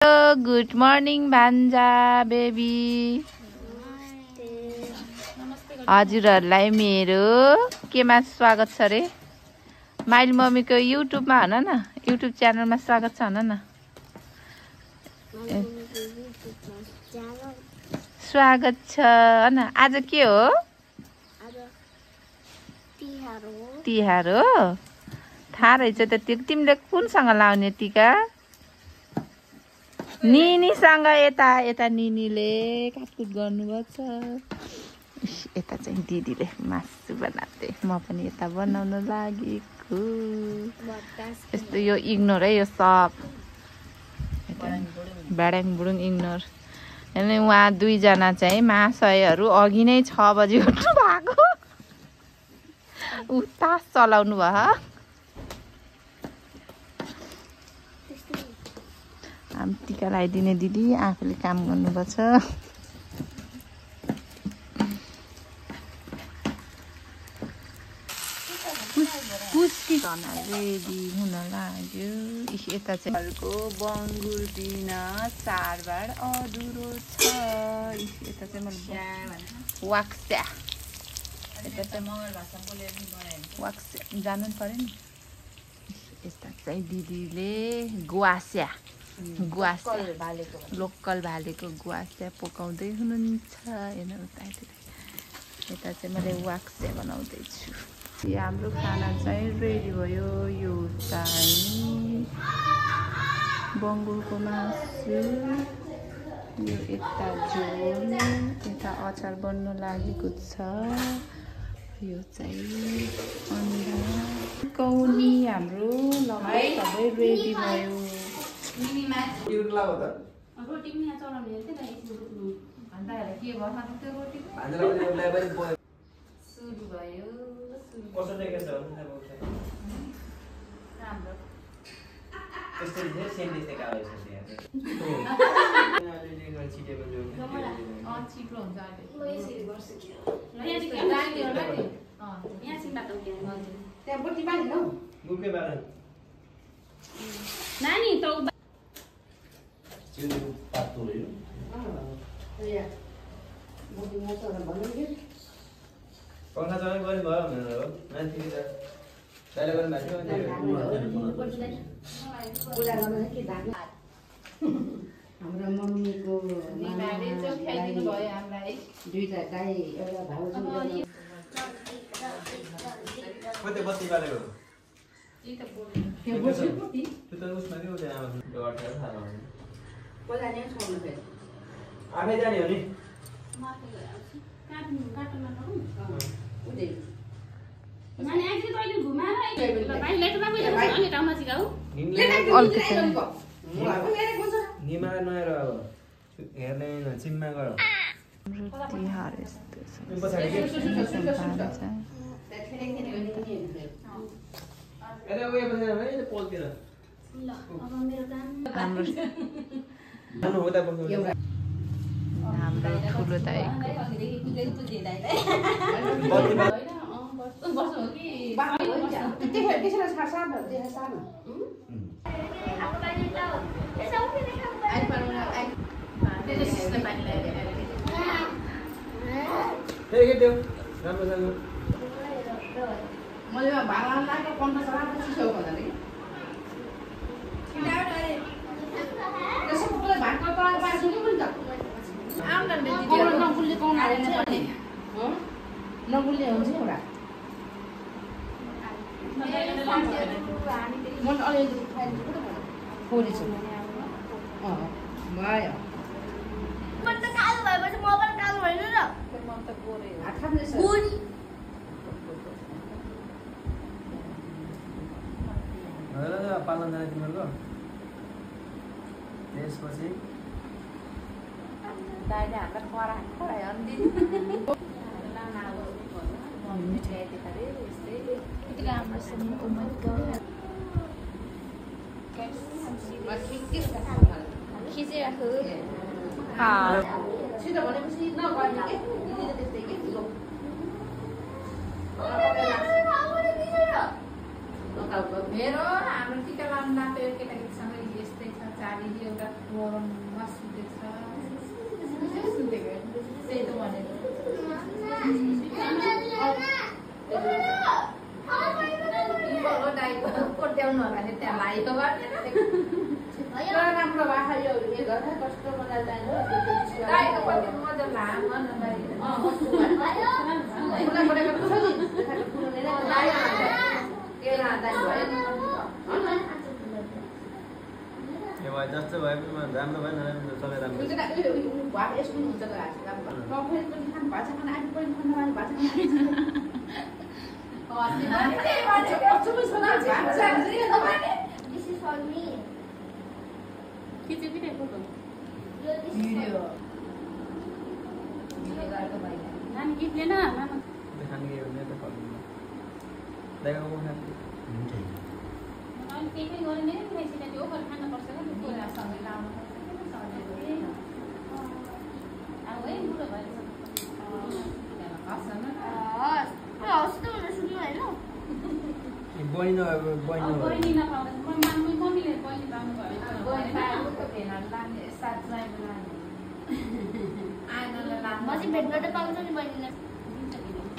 Good morning भान्जा baby. हजुरहरूलाई मेरो केमा स्वागत छ रे? माइल मम्मीको युट्युबमा भन न, युट्युब च्यानलमा स्वागत छ भन न। स्वागत छ न। आज के हो? तिहार हो। थाहा रहेछ त। तिमीले कुनसँग लाउने टिका? निनीसँग। यता निनीले काटकुट गर्नुभएको छ। यता चाहिँ दिदीले मासु बनाउँदै, म पनि यता बनाउन लागेको। यस्तो यो इग्नोर है, यो सब ब्याडाङ बुडुङ इग्नोर। अनि उहाँ दुईजना चाहिँ महाशयहरू अघि नै 6 बजी उठ्नु भएको। तास चलाउनु भयो। हामी टिका लगाइदिने दिदी आफूले काम गर्नुपर्छ। पुस्की खाना रेडी हुन लाग्यो। यता चाहिँ घरको बङ्गुर दिन चाडबाड अधुरो छ। यता चाहिँ मैले वाक्स्या, यता चाहिँ वाक्स्या जानु पर्यो नि। यता चाहिँ दिदीले गुवास्या, लोकल भालेको गुवास्या पकाउँदै हुनुहुन्छ। यता चाहिँ मैले वाक्स्या बनाउँदैछु। हाम्रो खाना चाहिँ रेडी भयो। यो चाहिँ बङ्गुरको मासु, यो यता झोल, यता अचार बन्न लागेको छ। यो चाहिँ अन्डा कौनी हाम्रो लगभग सबै रेडी भयो। सुरु भयो। पंखा चलाउने पनि भयो भनेर हो। मान्छे त तैले पनि मान्छे हाम्रो मम्मीको खाइदिनु भयो हामीलाई। दुईटा गाई एउटा भाउजू कतै बत्ती बालेको त्यो बोल्छु त्यो त उसमा के हो त्यहाँ त्यो अटेर थाहा भएन। बोलाने छोड्नु फेरि आफै जाने हो नि। निमा नहेर अब हेर्ने चिममा गर। तिहार यस्तो छ। हाम्रो ठुलो दाइको मैले भाडा लागेको 50 लाख चिसो भन्दा नि त्यसो पुरा भाडा त पाइसु नि पनि त आउँदैन दिदी नबुल्ने कौन आएन भने हो नबुल्ने हुन्छ एउटा मन अलिअलि खाइदिनु पुरा फोरी छ भयो मन त कालो भएपछि म पनि कालो होइन र मन त गोरे हो। खाने छ गोरी पालन जाने तिमीहरूको त्यसपछि दाइले हामीलाई खरायो अनि दिदी खिचिराख्नु सिधै भनेपछि नगर्ने के दिदीले त्यस्तै के मेरो हाम्रो टिका लाउनु लाग्यो केटाकेटीसँग यस्तै छ। नानीले एउटा गरममा सुतेछ त्यही त भनेको कोट्याउनु होला नि त्यहाँ लाग्यो राम्रो भएको यो कस्तो मजा जानु मजा जस्तो भए पनि राम्रो भएन सबै राम्रो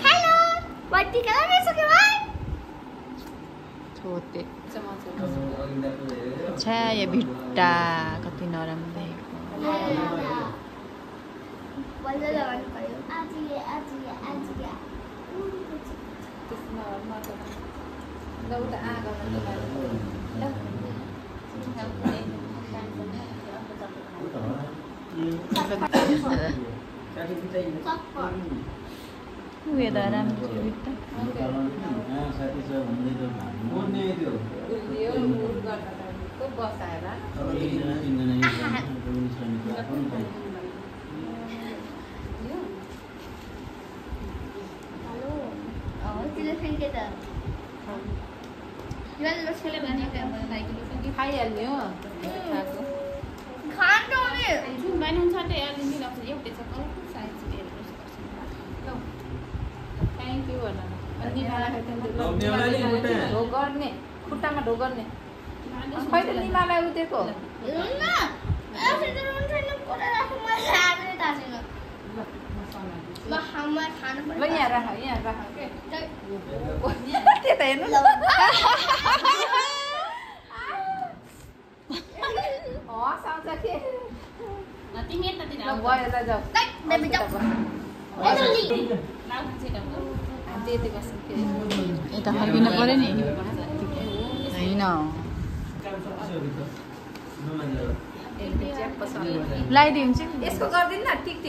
हेलो बत्ती कलर में सके भाई छोटे छाया भिट्टा कति नरम देखेको बल्ल लगाउनु पर्यो आज वेदर राम्रो छ भिट्टा खाइहाल्ने हो थ्याङ्क यू ढो गर्ने खुट्टामा ढो गर्ने कहिले निमालाई उतेको ल यहाँ राख के त्यता हेर्नु हँसाउँछ के गएर जाऊ यता फर्किन पर्यो नि होइन लगाइदिन्छु यसको गरिदिनु न टिक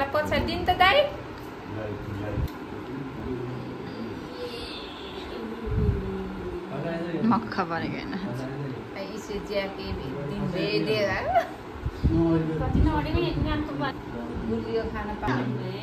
पछाडि दिन त दाइ मक्खा परेको होइन इसे ज्याके दिन भेटेर गुलियो खान पाउने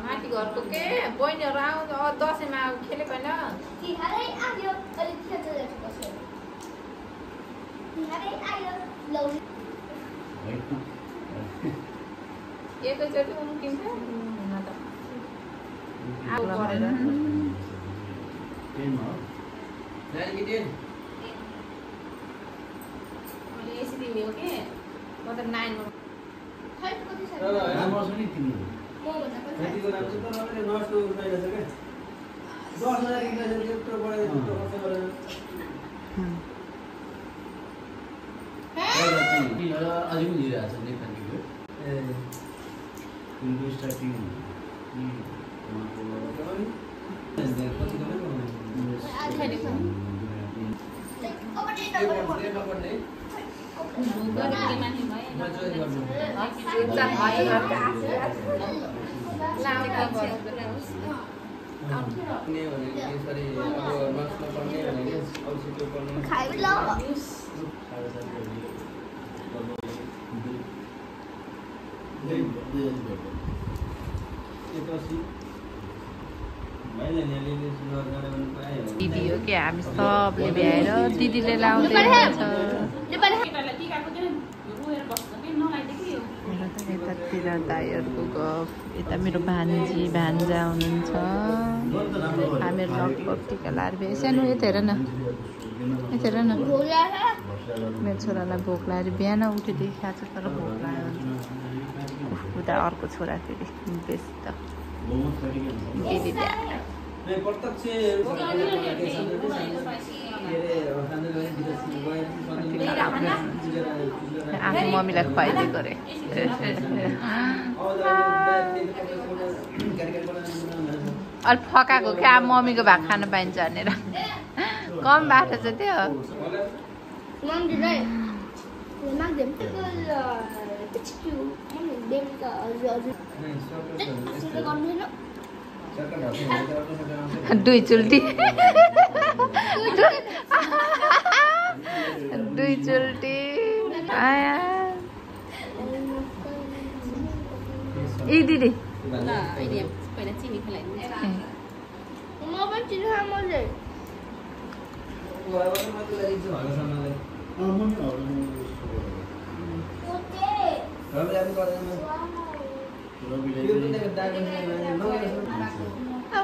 माथि घरको के बहिनीहरू आउँछ दसैँमा खेलेको होइन एकैचोटि उम्किन्छ हुन त आउ गरेर मैले यसरी लियो के म त 9 दिदी हो कि हामी सबले भ्याएर दिदीले लाउँदै यतातिर दाइहरूको गफ यता मेरो भान्जी भान्जा हुनुहुन्छ हामीहरू लगभग टिका लाएर भ्याए सानो यता हेर न मेरो छोरालाई भोक लागेर बिहान उठेदेखि खाएको छ तर भोक लाग्यो उता अर्को छोरा फेरि व्यस्त दिदी आफ्नो मम्मीलाई खुवाइदिएको अरे अलिक फकाएको क्या मम्मीको भाग खान पाइन्छ भनेर कम बाटो छ त्यो दुई चुल्टी दुई चुल्टी आया ए दिदी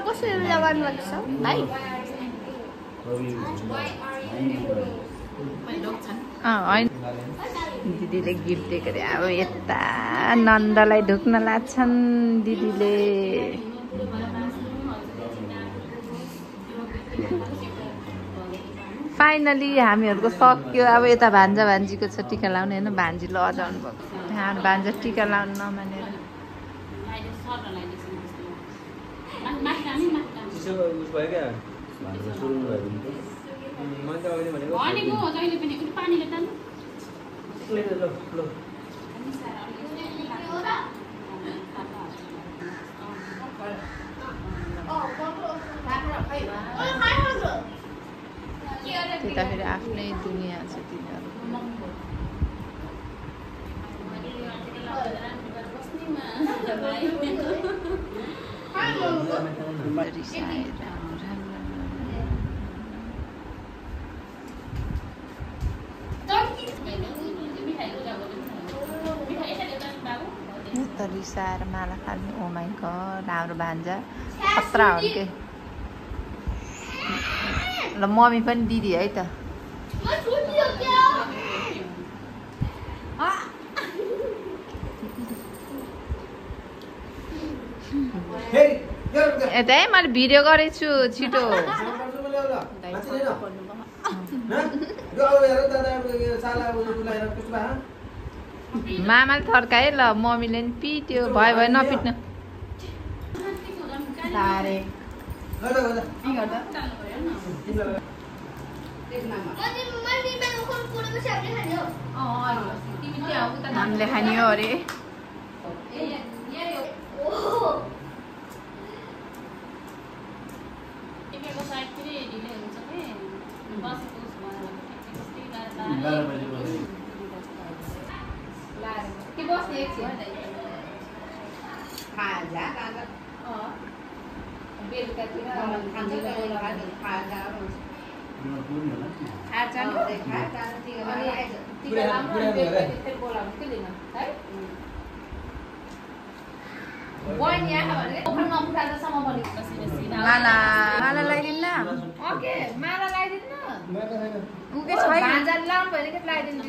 कसरी लगाउनु भएको छ भाइ दिदीले गिफ्ट दिएको अरे अब यता नन्दलाई ढुक्न लाग्छन् दिदीले फाइनली हामीहरूको सक्यो अब यता भान्जा भान्जीको छ टिका लाउने होइन भान्जी लजाउनु भएको हाम्रो भान्जा टिका लाउनु नमानेर त्यता फेरि आफ्नै दुनियाँ छ तिनीहरू रिसाएर माला खाने ओ माइ गड हाम्रो भान्जा खतरा हो के ल मम्मी पनि दिदी है त यता है मैले भिडियो गरेको छु छिटो मामाले थर्काए ल मम्मीले नि पिट्यो भयो भयो नपिट्नु हामीले खाने हो अरे माला माला लगाइदिन्न ओके माला लगाइदिन्न उके छैन भान्जा लाउनु भने के लगाइदिनु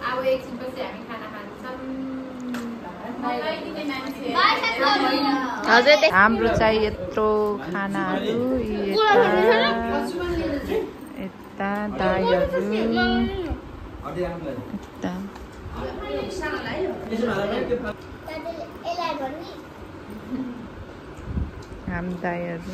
अब एकछिनपछि हामी खाना खान्छौँ हजुर हाम्रो चाहिँ यत्रो खानाहरू यता दाइहरू हामी दाइहरू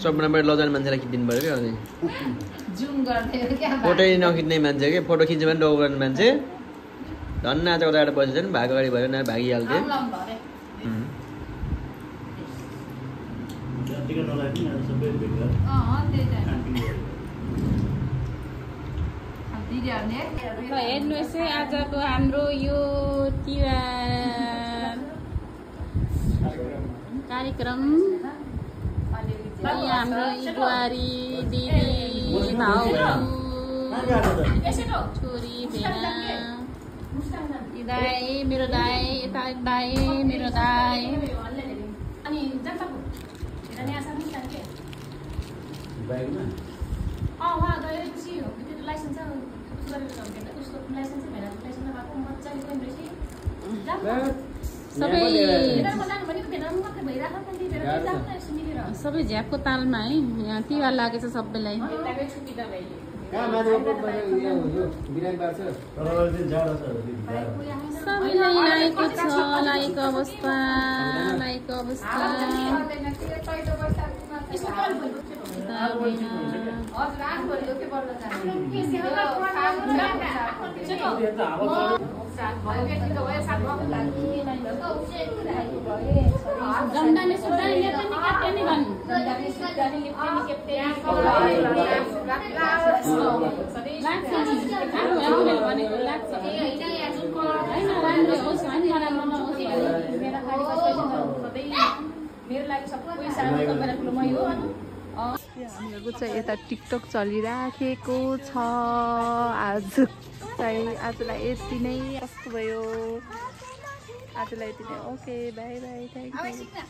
सबभन्दा बढी लजाने मान्छेलाई खिचिदिनु पऱ्यो क्या अनि जुम गर्ने हो क्या फोटै नखिच्ने मान्छे के फोटो खिच्यो भने डौ गर्ने मान्छे धन्न आज उताबाट बसेछ नि भाग अगाडि भयो न भागिहाल्थ्यो हेर्नुहोस् है आजको हाम्रो यो तिहार कार्यक्रम हाम्रो बुहारी दिदी भाउजू छोरी भेना दाई मेरो दाई यता दाई मेरो दाई अनि जनताको हेर्ने आशा पनि के उहाँ गएपछि त्यो लाइसेन्स चाहिँ गरेर जाउँदैन उसको लाइसेन्स चाहिँ भेना लाइसेन्स नभएको मजाले पनि रहेछ सबै झ्यापको तालमा है यहाँ तिहार लागेछ सबैलाई सबैलाई लागेको छ लागेको अवस्था हामीहरूको चाहिँ यता टिकटक चलिराखेको छ आजलाई यति नै कस्तो भयो आजलाई यति नै okay by by thank you